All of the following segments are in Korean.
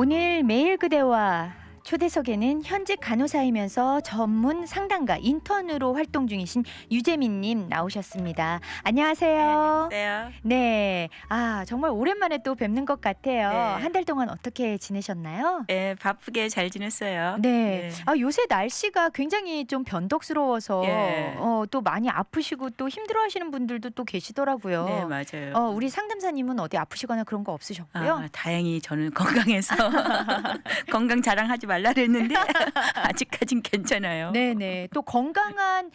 오늘 매일 그대와 초대석에는 현직 간호사이면서 전문 상담가 인턴으로 활동 중이신 유재민님 나오셨습니다. 안녕하세요. 안녕하세요. 네, 정말 오랜만에 또 뵙는 것 같아요. 네. 한 달 동안 어떻게 지내셨나요? 네, 바쁘게 잘 지냈어요. 네. 네. 요새 날씨가 굉장히 좀 변덕스러워서 예. 또 많이 아프시고 또 힘들어하시는 분들도 또 계시더라고요. 네, 맞아요. 우리 상담사님은 어디 아프시거나 그런 거 없으셨고요? 다행히 저는 건강해서 건강 자랑하지 말라 그랬는데 아직까진 괜찮아요. 네네. 또 건강한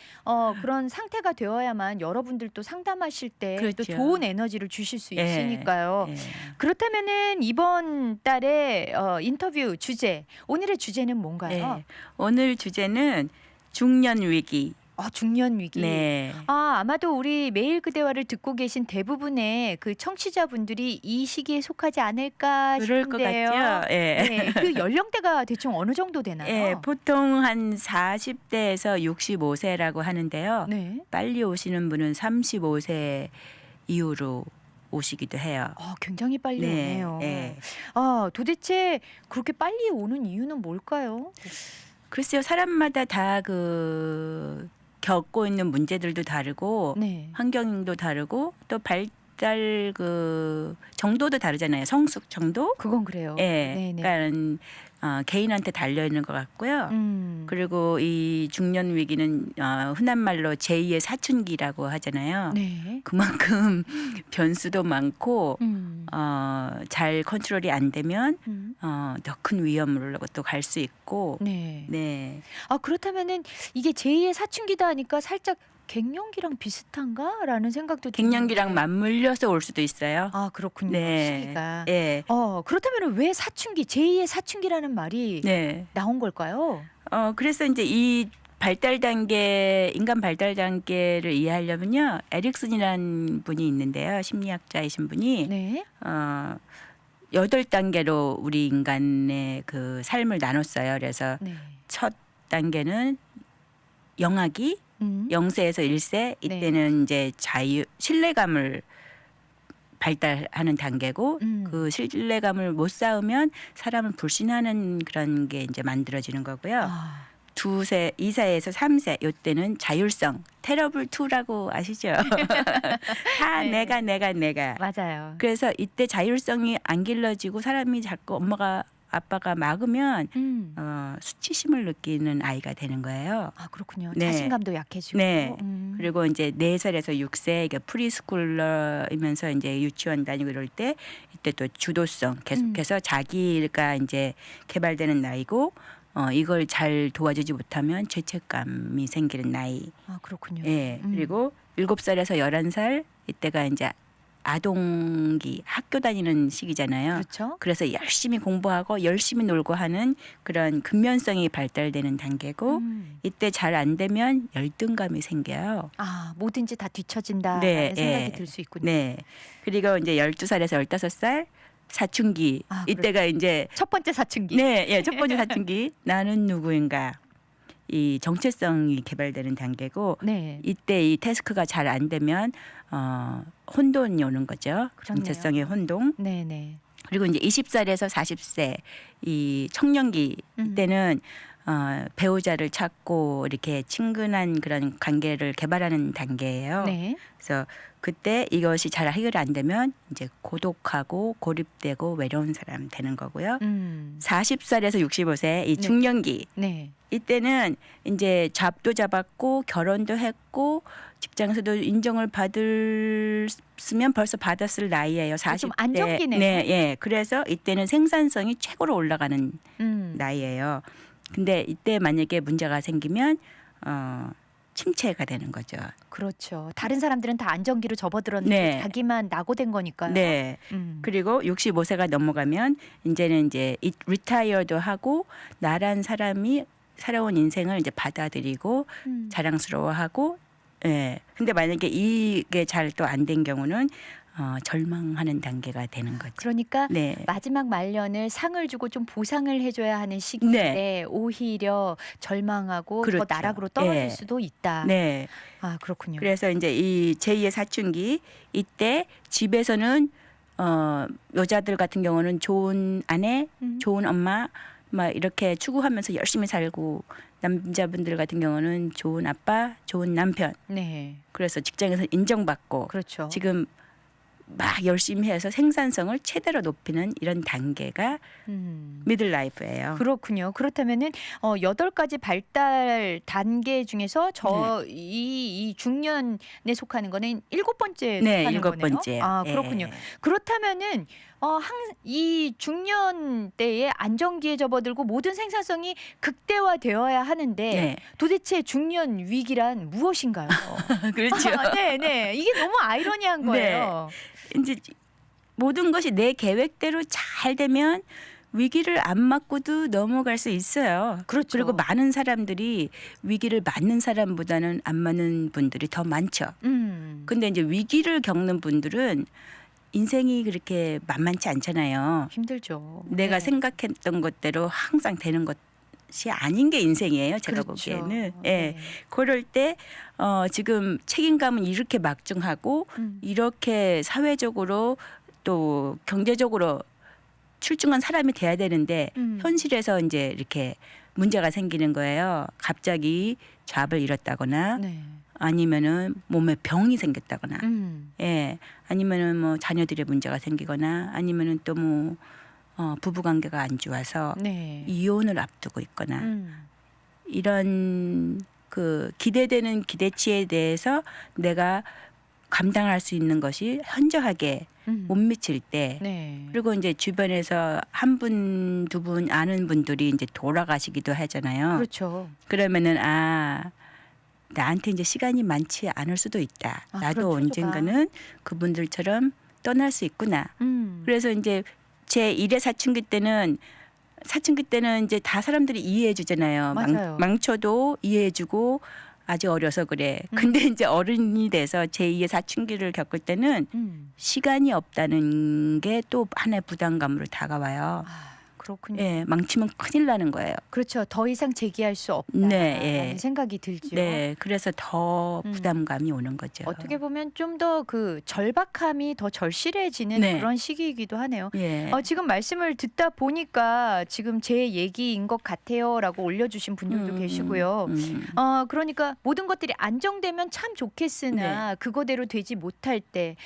그런 상태가 되어야만 여러분들도 상담하실 때 또 그렇죠. 좋은 에너지를 주실 수 예. 있으니까요. 예. 그렇다면은 이번 달에 인터뷰 주제, 오늘의 주제는 뭔가요? 네. 오늘 주제는 중년 위기. 중년 위기. 네. 아마도 우리 매일 그대화를 듣고 계신 대부분의 그 청취자분들이 이 시기에 속하지 않을까 그럴 것 싶은데요. 같죠? 예. 네, 그 연령대가 대충 어느 정도 되나요? 예, 보통 한 40대에서 65세라고 하는데요. 네. 빨리 오시는 분은 35세 이후로 오시기도 해요. 굉장히 빨리 네, 오네요. 예. 도대체 그렇게 빨리 오는 이유는 뭘까요? 글쎄요, 사람마다 다 겪고 있는 문제들도 다르고 네. 환경도 다르고 또 발달 정도도 다르잖아요. 성숙 정도? 그건 그래요. 예. 네네. 그러니까 개인한테 달려 있는 것 같고요. 그리고 이 중년 위기는 흔한 말로 제2의 사춘기라고 하잖아요. 네. 그만큼 변수도 많고 잘 컨트롤이 안 되면 더 큰 위험으로 또 갈 수 있고. 네. 네. 그렇다면은 이게 제2의 사춘기다 하니까 살짝 갱년기랑 비슷한가라는 생각도 갱년기랑 드는데. 맞물려서 올 수도 있어요. 그렇군요. 네. 시기가. 예. 그렇다면 왜 사춘기, 제2의 사춘기라는 말이 네. 나온 걸까요? 그래서 이제 이 인간 발달 단계를 이해하려면요. 에릭슨이라는 분이 있는데요. 심리학자이신 분이 네. 8단계로 우리 인간의 그 삶을 나눴어요. 그래서 네. 첫 단계는 영아기, 0세에서 1세 이때는 이제 신뢰감을 발달하는 단계고 그 신뢰감을 못 쌓으면 사람을 불신하는 그런 게 이제 만들어지는 거고요. 2세에서 3세 이때는 자율성, 테러블 2라고 아시죠? 다 네. 내가. 맞아요. 그래서 이때 자율성이 안 길러지고 사람이 자꾸 아빠가 막으면 수치심을 느끼는 아이가 되는 거예요. 그렇군요. 네. 자신감도 약해지고. 네. 그리고 이제 4살에서 6세, 그러니까 프리스쿨러이면서 이제 유치원 다니고 이럴 때 이때 또 주도성 계속해서 자기가 이제 개발되는 나이고 이걸 잘 도와주지 못하면 죄책감이 생기는 나이. 그렇군요. 예. 그리고 7살에서 11살 이때가 이제 아동기 학교 다니는 시기잖아요. 그렇죠. 그래서 열심히 공부하고 열심히 놀고 하는 그런 근면성이 발달되는 단계고 이때 잘 안 되면 열등감이 생겨요. 뭐든지 다 뒤처진다라는 네, 생각이 예. 들 수 있군요. 네. 그리고 이제 12살에서 15살 사춘기. 이때가 이제 첫 번째 사춘기. 네, 예, 첫 번째 사춘기. 나는 누구인가. 이 정체성이 개발되는 단계고 네. 이때 이 태스크가 잘 안 되면 혼돈이 오는 거죠. 그렇네요. 정체성의 혼동. 네네. 그리고 이제 20살에서 40세 이 청년기 이때는 배우자를 찾고 이렇게 친근한 그런 관계를 개발하는 단계예요. 네. 그래서 그때 이것이 잘 해결 안 되면 이제 고독하고 고립되고 외로운 사람 되는 거고요. 40살에서 65세 이 중년기. 네. 이때는 이제 잡도 잡았고 결혼도 했고 직장에서도 인정을 받았으면 벌써 받았을 나이예요. 40대. 좀 안정기네요. 네, 예. 그래서 이때는 생산성이 최고로 올라가는 나이예요. 근데 이때 만약에 문제가 생기면 침체가 되는 거죠. 그렇죠. 다른 사람들은 다 안정기로 접어들었는데 네. 자기만 낙오된 거니까요. 네. 그리고 65세가 넘어가면 이제는 이제 리타이어도 하고 나란 사람이 살아온 인생을 이제 받아들이고 자랑스러워하고 예. 근데 만약에 이게 잘 또 안 된 경우는 절망하는 단계가 되는 거죠. 그러니까 네. 마지막 말년을 상을 주고 좀 보상을 해줘야 하는 시기인데 오히려 절망하고 더 그렇죠. 나락으로 떨어질 예. 수도 있다. 네. 그렇군요. 그래서 이제 이 제2의 사춘기 이때 집에서는 여자들 같은 경우는 좋은 아내, 좋은 엄마 막 이렇게 추구하면서 열심히 살고 남자분들 같은 경우는 좋은 아빠, 좋은 남편. 네. 그래서 직장에서 인정받고 그렇죠. 지금 막 열심히 해서 생산성을 최대로 높이는 이런 단계가 미들라이프예요. 그렇군요. 그렇다면은 8가지 발달 단계 중에서 이 중년에 속하는 거는 7번째에 네, 속하는 일곱 거네요. 번째요. 아, 그렇군요. 예. 그렇다면은 이 중년 때에 안정기에 접어들고 모든 생산성이 극대화되어야 하는데 네. 도대체 중년 위기란 무엇인가요? 그렇죠. 네, 네. 이게 너무 아이러니한 거예요. 이제 모든 것이 내 계획대로 잘 되면 위기를 안 맞고도 넘어갈 수 있어요. 그렇죠. 그리고 많은 사람들이 위기를 맞는 사람보다는 안 맞는 분들이 더 많죠. 근데 이제 위기를 겪는 분들은 인생이 그렇게 만만치 않잖아요. 힘들죠. 내가 네. 생각했던 것대로 항상 되는 것이 아닌 게 인생이에요. 제가 그렇죠. 보기에는. 예. 네. 그럴 때 지금 책임감은 이렇게 막중하고 이렇게 사회적으로 또 경제적으로 출중한 사람이 돼야 되는데 현실에서 이제 이렇게 문제가 생기는 거예요. 갑자기 잡을 잃었다거나 네. 아니면은 몸에 병이 생겼다거나, 예, 아니면은 뭐 자녀들의 문제가 생기거나, 아니면은 또 뭐 부부 관계가 안 좋아서 네. 이혼을 앞두고 있거나 이런 그 기대되는 기대치에 대해서 내가 감당할 수 있는 것이 현저하게 못 미칠 때, 네. 그리고 이제 주변에서 한 분, 두 분 아는 분들이 이제 돌아가시기도 하잖아요. 그렇죠. 그러면은 나한테 이제 시간이 많지 않을 수도 있다. 아, 나도 그런 언젠가는 그분들처럼 떠날 수 있구나. 그래서 이제 제 1회 사춘기 때는 이제 다 사람들이 이해해 주잖아요. 맞아요. 망쳐도 이해해 주고 아직 어려서 그래. 근데 이제 어른이 돼서 제 2의 사춘기를 겪을 때는 시간이 없다는 게 또 하나의 부담감으로 다가와요. 아, 그렇군요. 예, 망치면 큰일 나는 거예요. 그렇죠. 더 이상 제기할 수 없다라는 네, 예. 생각이 들죠. 네, 그래서 더 부담감이 오는 거죠. 어떻게 보면 좀 더 그 절박함이 더 절실해지는 네. 그런 시기이기도 하네요. 예. 지금 말씀을 듣다 보니까 지금 제 얘기인 것 같아요라고 올려주신 분들도 계시고요. 그러니까 모든 것들이 안정되면 참 좋겠으나 그거대로 되지 못할 때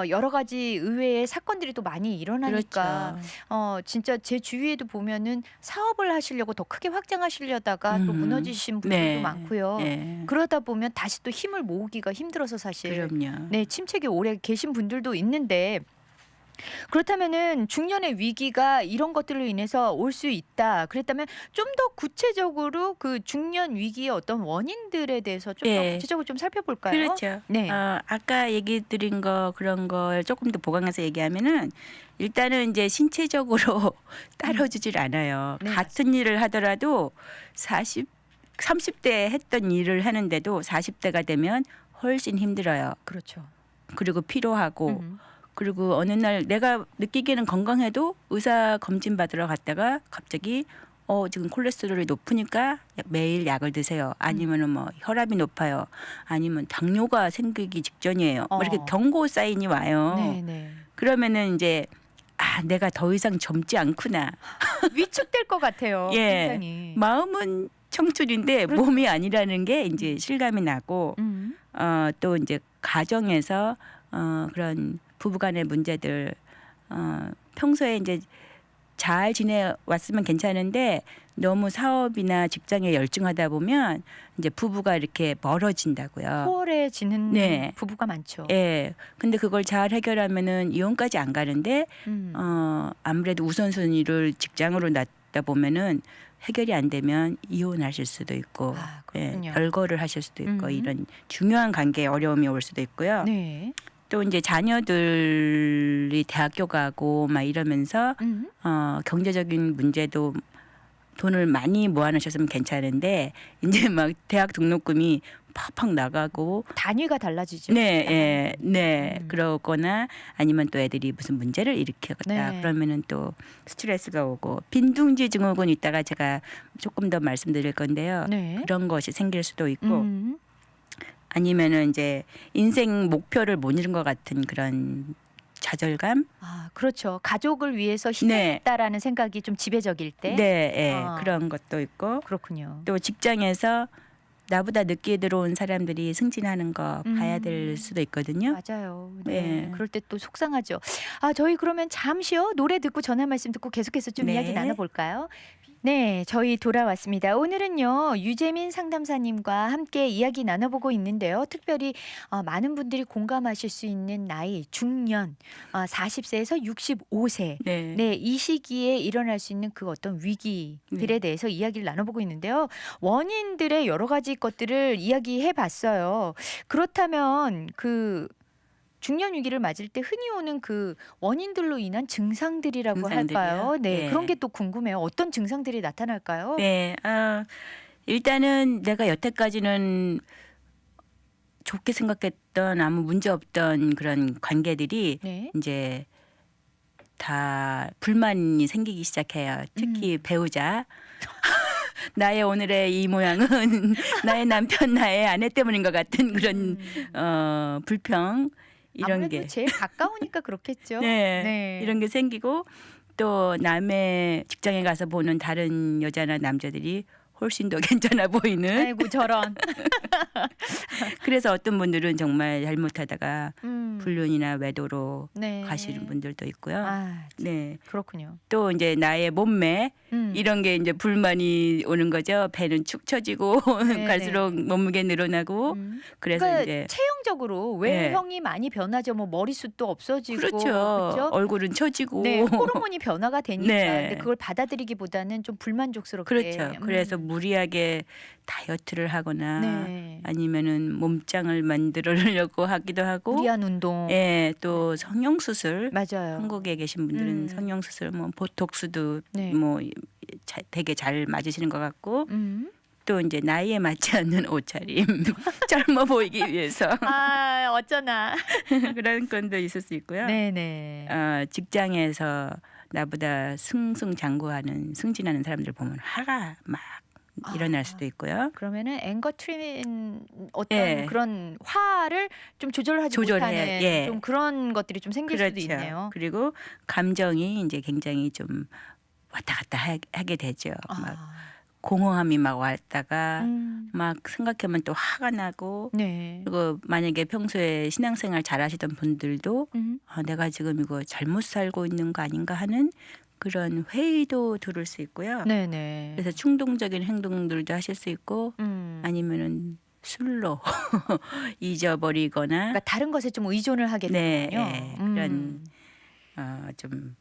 여러 가지 의외의 사건들이 또 많이 일어나니까 그렇죠. 진짜 제 주위에도 보면은 사업을 하시려고 더 크게 확장하시려다가 또 무너지신 분들도 네. 많고요. 예. 그러다 보면 다시 또 힘을 모으기가 힘들어서 사실 그럼요. 네, 침체기 오래 계신 분들도 있는데 그렇다면은 중년의 위기가 이런 것들로 인해서 올 수 있다. 그랬다면 좀 더 구체적으로 그 중년 위기의 어떤 원인들에 대해서 좀 더 예. 구체적으로 좀 살펴볼까요? 그렇죠. 네. 아까 얘기 드린 거 그런 걸 조금 더 보강해서 얘기하면은 일단은 이제 신체적으로 따라주질 않아요. 네, 같은 일을 하더라도 30대 했던 일을 하는데도 40대가 되면 훨씬 힘들어요. 그렇죠. 그리고 피로하고 그리고 어느 날 내가 느끼기에는 건강해도 의사 검진 받으러 갔다가 갑자기 지금 콜레스테롤이 높으니까 매일 약을 드세요. 아니면은 뭐 혈압이 높아요. 아니면 당뇨가 생기기 직전이에요. 뭐 이렇게 경고 사인이 와요. 네, 네. 그러면은 이제 내가 더 이상 젊지 않구나. 위축될 것 같아요. 예. 굉장히. 마음은 청춘인데 그렇죠. 몸이 아니라는 게 이제 실감이 나고 또 이제 가정에서 그런 부부간의 문제들 평소에 이제 잘 지내왔으면 괜찮은데 너무 사업이나 직장에 열중하다 보면 이제 부부가 이렇게 멀어진다고요. 소홀해지는 네. 부부가 많죠. 예. 근데 그걸 잘 해결하면은 이혼까지 안 가는데 아무래도 우선순위를 직장으로 놨다 보면은 해결이 안 되면 이혼하실 수도 있고 그렇군요. 별거를 하실 수도 있고 이런 중요한 관계에 어려움이 올 수도 있고요. 네. 또 이제 자녀들이 대학교 가고 막 이러면서 경제적인 문제도 돈을 많이 모아놓으셨으면 괜찮은데 이제 막 대학 등록금이 팍팍 나가고 단위가 달라지죠. 네. 그러거나 아니면 또 애들이 무슨 문제를 일으켰다. 네. 그러면은 또 스트레스가 오고 빈둥지 증후군 있다가 제가 조금 더 말씀드릴 건데요. 네. 그런 것이 생길 수도 있고 아니면은 이제 인생 목표를 못 이룬 것 같은 그런 좌절감. 아, 그렇죠. 가족을 위해서 네. 희생했다라는 생각이 좀 지배적일 때. 네, 예, 아. 그런 것도 있고 그렇군요. 또 직장에서 나보다 늦게 들어온 사람들이 승진하는 거 봐야 될 수도 있거든요. 맞아요. 네. 네. 그럴 때 또 속상하죠. 아, 저희 그러면 잠시요. 노래 듣고 전화 말씀 듣고 계속해서 좀 네. 이야기 나눠볼까요? 네, 저희 돌아왔습니다. 오늘은요, 유재민 상담사님과 함께 이야기 나눠보고 있는데요. 특별히 많은 분들이 공감하실 수 있는 나이, 중년, 40세에서 65세. 네. 네, 이 시기에 일어날 수 있는 그 어떤 위기들에 대해서 이야기를 나눠보고 있는데요. 원인들의 여러 가지 것들을 이야기해 봤어요. 그렇다면 그 중년 위기를 맞을 때 흔히 오는 그 원인들로 인한 증상들이라고 증상들이요? 할까요? 네, 네. 그런 게 또 궁금해요. 어떤 증상들이 나타날까요? 네, 일단은 내가 여태까지는 좋게 생각했던 아무 문제 없던 그런 관계들이 네. 이제 다 불만이 생기기 시작해요. 특히 배우자. 나의 오늘의 이 모양은 나의 남편, 나의 아내 때문인 것 같은 그런 불평 이런 아무래도 게 제일 가까우니까 그렇겠죠. 네, 네. 이런 게 생기고 또 남의 직장에 가서 보는 다른 여자나 남자들이 훨씬 더 괜찮아 보이는. 아이고 저런. 그래서 어떤 분들은 정말 잘못하다가 불륜이나 외도로 네. 가시는 분들도 있고요. 아, 네, 그렇군요. 또 이제 나의 몸매 이런 게 이제 불만이 오는 거죠. 배는 축 처지고 네네. 갈수록 몸무게 늘어나고 그래서 그러니까 이제 체형적으로 외형이 많이 변하죠. 뭐 머리숱도 없어지고, 그렇죠. 그렇죠? 얼굴은 처지고. 네, 호르몬이 변화가 되니까. 네. 근데 그걸 받아들이기보다는 좀 불만족스럽게. 그렇죠. 그래서 무리하게 다이어트를 하거나 네. 아니면은 몸짱을 만들려고 하기도 하고. 무리한 운동. 예, 또 성형수술. 맞아요. 한국에 계신 분들은 성형수술, 뭐 보톡스도 네. 뭐 되게 잘 맞으시는 것 같고. 또 이제 나이에 맞지 않는 옷차림, 젊어 보이기 위해서 아, 어쩌나. 그런 건도 있을 수 있고요. 네네. 직장에서 나보다 승진하는 사람들 보면 화가 막 일어날 수도 있고요. 그러면은 앵거 트림 어떤 예. 그런 화를 좀 조절하지 조절해, 못하는 예. 좀 그런 것들이 좀 생길 수도 그렇죠. 있네요. 그리고 감정이 이제 굉장히 좀 왔다 갔다 하게 되죠. 막 공허함이 막 왔다가 막 생각하면 또 화가 나고. 네. 그리고 만약에 평소에 신앙생활 잘하시던 분들도 내가 지금 이거 잘못 살고 있는 거 아닌가 하는 그런 회의도 들을 수 있고요. 네네. 그래서 충동적인 행동들도 하실 수 있고 아니면은 술로 잊어버리거나. 그러니까 다른 것에 좀 의존을 하게 네, 되는군요. 네, 그런 좀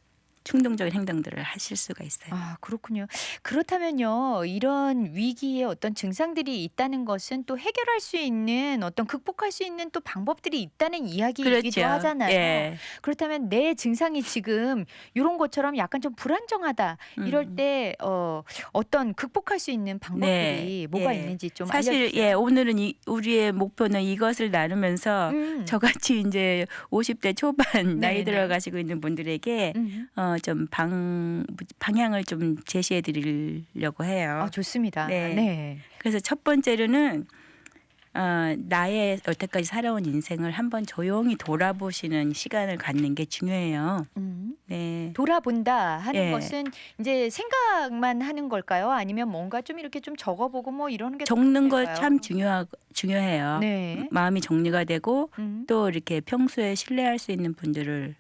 충동적인 행동들을 하실 수가 있어요. 아, 그렇군요. 그렇다면요, 이런 위기에 어떤 증상들이 있다는 것은 또 해결할 수 있는 어떤 극복할 수 있는 또 방법들이 있다는 이야기이기도 그렇죠. 하잖아요. 예. 그렇다면 내 증상이 지금 이런 것처럼 약간 좀 불안정하다 이럴 때 어떤 극복할 수 있는 방법들이 네, 뭐가 예. 있는지 좀 사실 알려주세요. 예, 오늘은 우리의 목표는 이것을 나누면서 저같이 이제 50대 초반 나이 네네. 들어가시고 있는 분들에게 좀 방향을 좀 제시해 드리려고 해요. 아, 좋습니다. 네. 네. 그래서 첫 번째로는 나의 여태까지 살아온 인생을 한번 조용히 돌아보시는 시간을 갖는 게 중요해요. 네. 돌아본다 하는 예. 것은 이제 생각만 하는 걸까요? 아니면 뭔가 좀 이렇게 좀 적어보고 뭐 이러는 게 적는 거 될까요? 참 중요해요. 네. 마음이 정리가 되고 또 이렇게 평소에 신뢰할 수 있는 분들을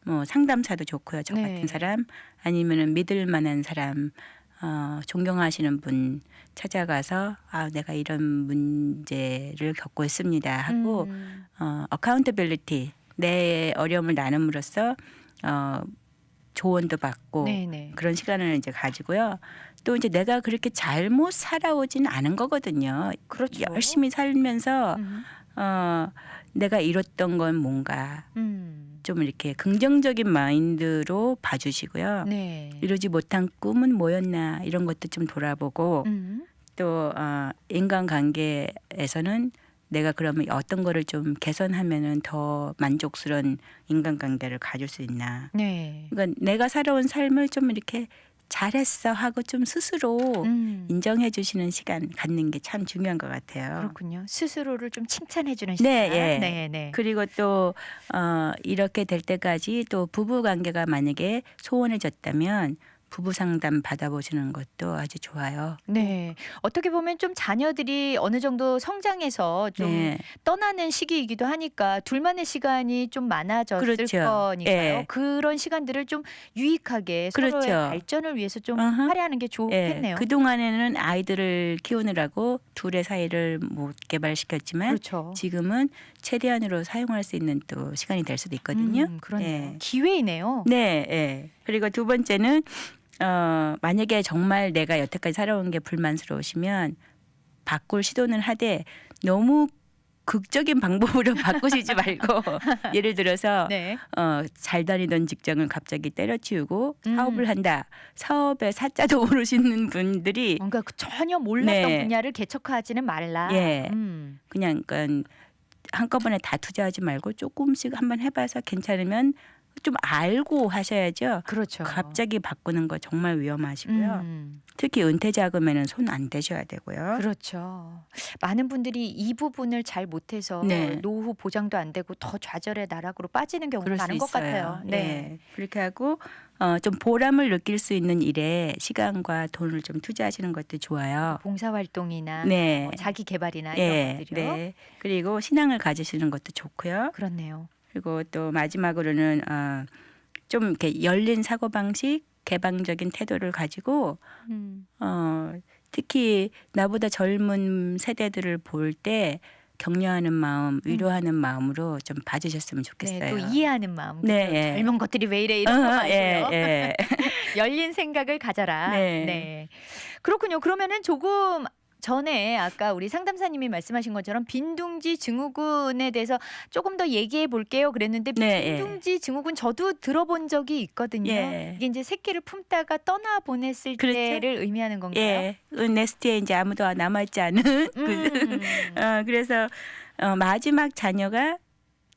뭐 상담사도 좋고요. 저 네. 같은 사람 아니면은 믿을 만한 사람 존경하시는 분 찾아가서 내가 이런 문제를 겪고 있습니다 하고 accountability 내 어려움을 나눔으로써 조언도 받고 네네. 그런 시간을 이제 가지고요. 또 이제 내가 그렇게 잘못 살아오진 않은 거거든요. 그렇죠. 열심히 살면서 내가 이뤘던 건 뭔가 좀 이렇게 긍정적인 마인드로 봐주시고요. 네. 이루지 못한 꿈은 뭐였나 이런 것도 좀 돌아보고 또 인간관계에서는 내가 그러면 어떤 거를 좀 개선하면은 더 만족스러운 인간관계를 가질 수 있나. 네. 그러니까 내가 살아온 삶을 좀 이렇게 잘했어 하고 좀 스스로 인정해 주시는 시간 갖는 게 참 중요한 것 같아요. 그렇군요. 스스로를 좀 칭찬해 주는 네, 시간. 예. 네, 네. 그리고 또 이렇게 될 때까지 또 부부 관계가 만약에 소원해졌다면 부부 상담 받아보시는 것도 아주 좋아요. 네. 어떻게 보면 좀 자녀들이 어느 정도 성장해서 좀 네. 떠나는 시기이기도 하니까 둘만의 시간이 좀 많아졌을 그렇죠. 거니까요. 예. 그런 시간들을 좀 유익하게 서로의 그렇죠. 발전을 위해서 좀 어허. 할애하는 게 예. 좋겠네요. 그동안에는 아이들을 키우느라고 둘의 사이를 못 개발시켰지만 그렇죠. 지금은 최대한으로 사용할 수 있는 또 시간이 될 수도 있거든요. 그렇네요. 예. 기회이네요. 네, 예. 그리고 두 번째는 만약에 정말 내가 여태까지 살아온 게 불만스러우시면 바꿀 시도는 하되 너무 극적인 방법으로 바꾸시지 말고 예를 들어서 네. 잘 다니던 직장을 갑자기 때려치우고 음. 사업을 한다. 사업에 사자도 모르시는 분들이 뭔가 전혀 몰랐던 네. 분야를 개척하지는 말라. 예. 그냥 그러니까 한꺼번에 다 투자하지 말고 조금씩 한번 해봐서 괜찮으면 좀 알고 하셔야죠. 그렇죠. 갑자기 바꾸는 거 정말 위험하시고요. 음. 특히 은퇴 자금에는 손 안 대셔야 되고요. 그렇죠. 많은 분들이 이 부분을 잘 못해서 네. 노후 보장도 안 되고 더 좌절의 나락으로 빠지는 경우가 그럴 수 많은 것 있어요. 같아요. 네. 예. 그렇게 하고 좀 보람을 느낄 수 있는 일에 시간과 돈을 좀 투자하시는 것도 좋아요. 봉사활동이나 네. 자기 개발이나 예. 이런 것들이요. 네. 그리고 신앙을 가지시는 것도 좋고요. 그렇네요. 그리고 또 마지막으로는 좀 이렇게 열린 사고방식, 개방적인 태도를 가지고 음. 특히 나보다 젊은 세대들을 볼 때 격려하는 마음, 위로하는 마음으로 좀 봐주셨으면 좋겠어요. 네, 또 이해하는 마음. 네, 그죠? 예. 젊은 것들이 왜 이래 이런 거 말고요. 예. 열린 생각을 가져라. 네. 네. 그렇군요. 그러면은 조금 전에 아까 우리 상담사님이 말씀하신 것처럼 빈둥지 증후군에 대해서 조금 더 얘기해 볼게요. 그랬는데 네, 예. 빈둥지 증후군 저도 들어본 적이 있거든요. 예. 이게 이제 새끼를 품다가 떠나 보냈을 그렇죠. 때를 의미하는 건가요? 예. 네스트에 이제 아무도 남아있지 않은 그래서 마지막 자녀가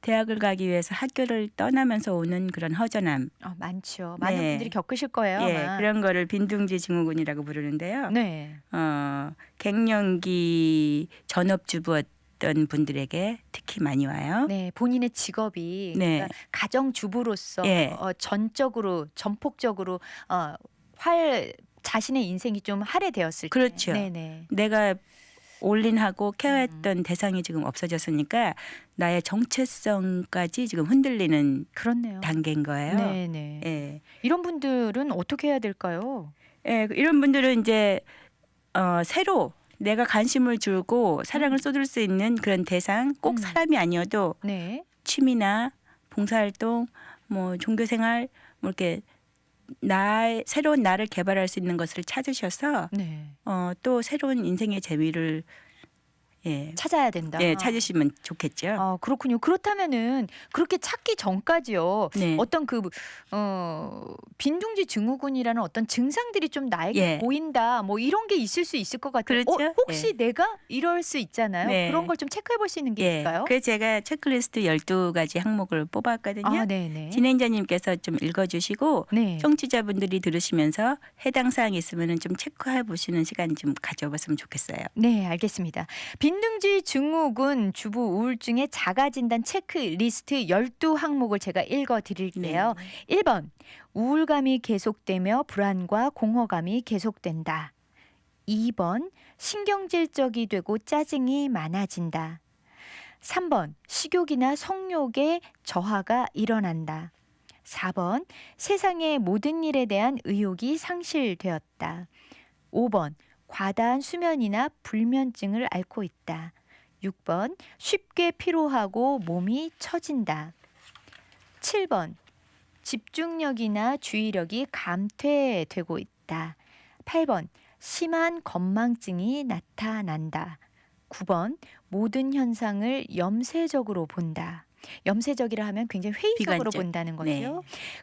대학을 가기 위해서 학교를 떠나면서 오는 그런 허전함. 많죠. 많은 네. 분들이 겪으실 거예요. 예, 아마. 그런 거를 빈둥지 증후군이라고 부르는데요. 네. 갱년기 전업주부였던 분들에게 특히 많이 와요. 네, 본인의 직업이 네. 그러니까 가정주부로서 예. 전폭적으로 자신의 인생이 좀 할애되었을 때. 그렇죠. 네네. 내가 올인하고 케어했던 대상이 지금 없어졌으니까 나의 정체성까지 지금 흔들리는 그렇네요. 단계인 거예요. 네네. 예. 이런 분들은 어떻게 해야 될까요? 예, 이런 분들은 이제 새로 내가 관심을 주고 사랑을 쏟을 수 있는 그런 대상, 꼭 사람이 아니어도 네. 취미나 봉사활동, 뭐 종교생활, 뭐 이렇게 새로운 나를 개발할 수 있는 것을 찾으셔서 네. 또 새로운 인생의 재미를 찾아야 된다. 찾으시면 좋겠죠. 그렇군요. 그렇다면은 그렇게 찾기 전까지요. 네. 어떤 빈둥지 증후군이라는 어떤 증상들이 좀 나에게 예. 보인다. 뭐 이런 게 있을 수 있을 것 같아요. 그렇죠. 혹시 내가 이럴 수 있잖아요. 네. 그런 걸 좀 체크해 볼 수 있는 게 예. 있을까요? 그래서 제가 체크리스트 12가지 항목을 뽑았거든요. 네네. 진행자님께서 좀 읽어주시고 네. 청취자분들이 들으시면서 해당 사항이 있으면 좀 체크해 보시는 시간 좀 가져봤으면 좋겠어요. 네, 알겠습니다. 빈둥지 증후군 주부 우울증의 자가진단 체크리스트 12항목을 제가 읽어드릴게요. 1번, 우울감이 계속되며 불안과 공허감이 계속된다. 2번, 신경질적이 되고 짜증이 많아진다. 3번, 식욕이나 성욕에 저하가 일어난다. 4번, 세상의 모든 일에 대한 의욕이 상실되었다. 5번, 과다한 수면이나 불면증을 앓고 있다. 6번, 쉽게 피로하고 몸이 처진다. 7번, 집중력이나 주의력이 감퇴되고 있다. 8번, 심한 건망증이 나타난다. 9번, 모든 현상을 염세적으로 본다. 염세적이라 하면 굉장히 회의적으로 비관적. 본다는 거죠. 네.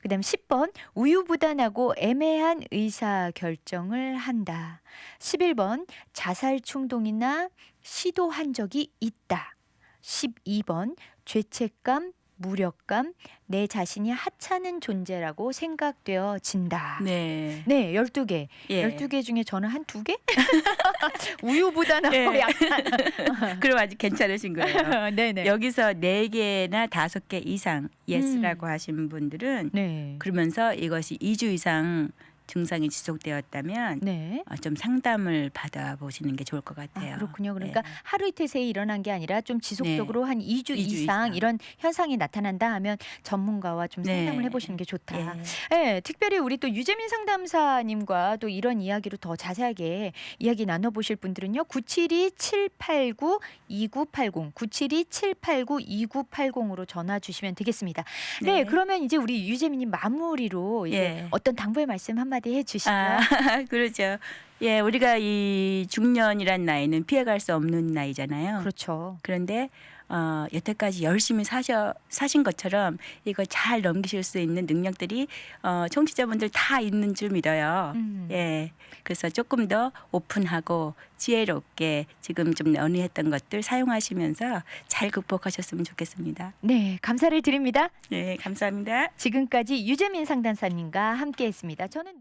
그다음 10번, 우유부단하고 애매한 의사결정을 한다. 11번, 자살 충동이나 시도한 적이 있다. 12번, 죄책감, 무력감, 내 자신이 하찮은 존재라고 생각되어진다. 네. 네, 12개. 예. 12개 중에 저는 한 2개? 우유보다는 예. 약간. 그럼 아주 괜찮으신 거예요. 네네. 여기서 4개나 5개 이상 yes라고 하신 분들은 네. 그러면서 이것이 2주 이상 증상이 지속되었다면 네. 좀 상담을 받아보시는 게 좋을 것 같아요. 아, 그렇군요. 그러니까 네. 하루 이틀 새에 일어난 게 아니라 좀 지속적으로 한 2주 2주 이상 이상. 이런 현상이 나타난다 하면 전문가와 좀 네. 상담을 해보시는 게 좋다. 예. 네, 특별히 우리 또 유재민 상담사님과 또 이런 이야기로 더 자세하게 이야기 나눠보실 분들은요. 972-789-2980 972-789-2980으로 전화 주시면 되겠습니다. 네, 네. 그러면 이제 우리 유재민님 마무리로 이제 예. 어떤 당부의 말씀 한마디 해주시죠. 그렇죠. 예, 우리가 이 중년이란 나이는 피해갈 수 없는 나이잖아요. 그렇죠. 그런데 여태까지 열심히 사신 것처럼 이거 잘 넘기실 수 있는 능력들이 청취자분들 다 있는 줄 믿어요. 예, 그래서 조금 더 오픈하고 지혜롭게 지금 좀 논의했던 것들 사용하시면서 잘 극복하셨으면 좋겠습니다. 네, 감사를 드립니다. 네, 감사합니다. 지금까지 유재민 상담사님과 함께했습니다. 저는